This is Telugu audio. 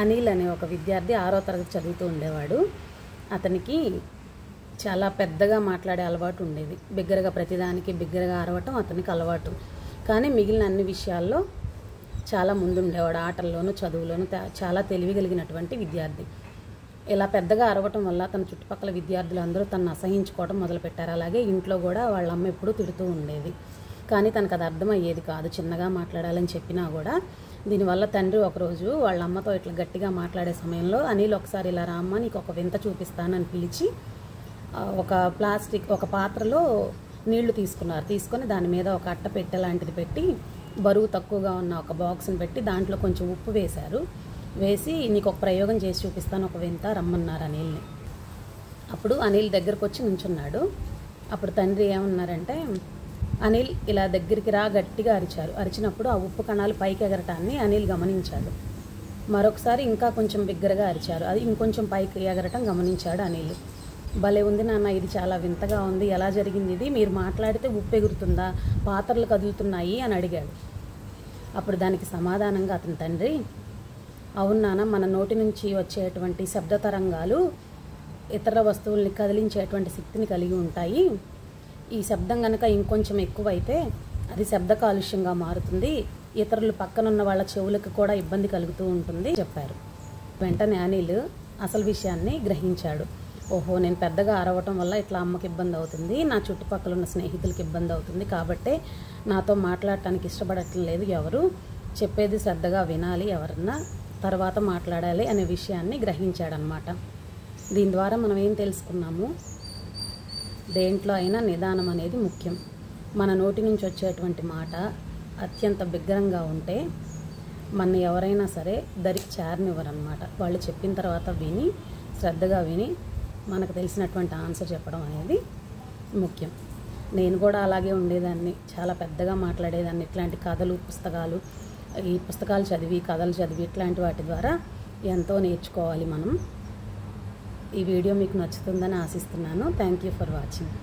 అనిల్ అనే ఒక విద్యార్థి 6వ తరగతి చదువుతూ ఉండేవాడు. అతనికి చాలా పెద్దగా మాట్లాడే అలవాటు ఉండేది. బిగ్గరగా ప్రతిదానికి బిగ్గరగా అరవటం అతనికి అలవాటు. కానీ మిగిలిన అన్ని విషయాల్లో చాలా ముందుండేవాడు. ఆటల్లోనూ చదువులోనూ చాలా తెలివి కలిగినటువంటి విద్యార్థి. ఇలా పెద్దగా అరవటం వల్ల తన చుట్టుపక్కల విద్యార్థులందరూ తనను అసహించుకోవడం మొదలుపెట్టారు. అలాగే ఇంట్లో కూడా వాళ్ళ అమ్మ ఎప్పుడూ తిడుతూ ఉండేది. కానీ తనకు అది అర్థమయ్యేది కాదు. చిన్నగా మాట్లాడాలని చెప్పినా కూడా. దీనివల్ల తండ్రి ఒకరోజు వాళ్ళ అమ్మతో ఇట్లా గట్టిగా మాట్లాడే సమయంలో అనిల్ ఒకసారి ఇలా రామ్మ నీకు ఒక వింత చూపిస్తానని పిలిచి ఒక పాత్రలో నీళ్లు తీసుకొని దాని మీద ఒక అట్ట పెట్టె లాంటిది పెట్టి బరువు తక్కువగా ఉన్న ఒక బాక్స్ని పెట్టి దాంట్లో కొంచెం ఉప్పు వేశారు. వేసి నీకు ఒక ప్రయోగం చేసి చూపిస్తాను ఒక వింత రమ్మన్నారు అనిల్ని. అప్పుడు అనిల్ దగ్గరకు వచ్చి నుంచున్నాడు. అప్పుడు తండ్రి ఏమన్నారంటే అనిల్ ఇలా దగ్గరికి రా గట్టిగా అరిచారు. అరిచినప్పుడు ఆ ఉప్పు కణాలు పైకి ఎగరటాన్ని అనిల్ గమనించాడు. మరొకసారి ఇంకా కొంచెం బిగ్గరగా అరిచారు. అది ఇంకొంచెం పైకి ఎగరటం గమనించాడు అనిల్. భలే ఉంది నాన్న, ఇది చాలా వింతగా ఉంది, ఎలా జరిగింది ఇది? మీరు మాట్లాడితే ఉప్పు ఎగురుతుందా, పాత్రలు కదులుతున్నాయి అని అడిగాడు. అప్పుడు దానికి సమాధానంగా అతని తండ్రి అవును నాన్న, మన నోటి నుంచి వచ్చేటువంటి శబ్ద తరంగాలు ఇతర వస్తువుల్ని కదిలించేటువంటి శక్తిని కలిగి ఉంటాయి. ఈ శబ్దం కనుక ఇంకొంచెం ఎక్కువైతే అది శబ్ద కాలుష్యంగా మారుతుంది, ఇతరులు పక్కనున్న వాళ్ళ చెవులకు కూడా ఇబ్బంది కలుగుతూ ఉంటుంది చెప్పారు. వెంటనే అనిల్ అసలు విషయాన్ని గ్రహించాడు. ఓహో, నేను పెద్దగా అరవటం వల్ల ఇట్లా అమ్మకి ఇబ్బంది అవుతుంది, నా చుట్టుపక్కల ఉన్న స్నేహితులకి ఇబ్బంది అవుతుంది, కాబట్టే నాతో మాట్లాడటానికి ఇష్టపడటం లేదు ఎవరు, చెప్పేది శ్రద్ధగా వినాలి ఎవరన్నా, తర్వాత మాట్లాడాలి అనే విషయాన్ని గ్రహించాడనమాట. దీని ద్వారా మనం ఏం తెలుసుకున్నాము? దేంట్లో అయినా నిదానం అనేది ముఖ్యం. మన నోటి నుంచి వచ్చేటువంటి మాట అత్యంత బిగ్గరంగా ఉంటే మన ఎవరైనా సరే దరికి చేరనివ్వరనమాట. వాళ్ళు చెప్పిన తర్వాత శ్రద్ధగా విని మనకు తెలిసినటువంటి ఆన్సర్ చెప్పడం అనేది ముఖ్యం. నేను కూడా అలాగే ఉండేదాన్ని, చాలా పెద్దగా మాట్లాడేదాన్ని. ఇట్లాంటి కథలు ఈ పుస్తకాలు చదివి కథలు చదివి ఇట్లాంటి వాటి ద్వారా ఎంతో నేర్చుకోవాలి మనం. ఈ వీడియో మీకు నచ్చుతుందని ఆశిస్తున్నాను. Thank you for watching.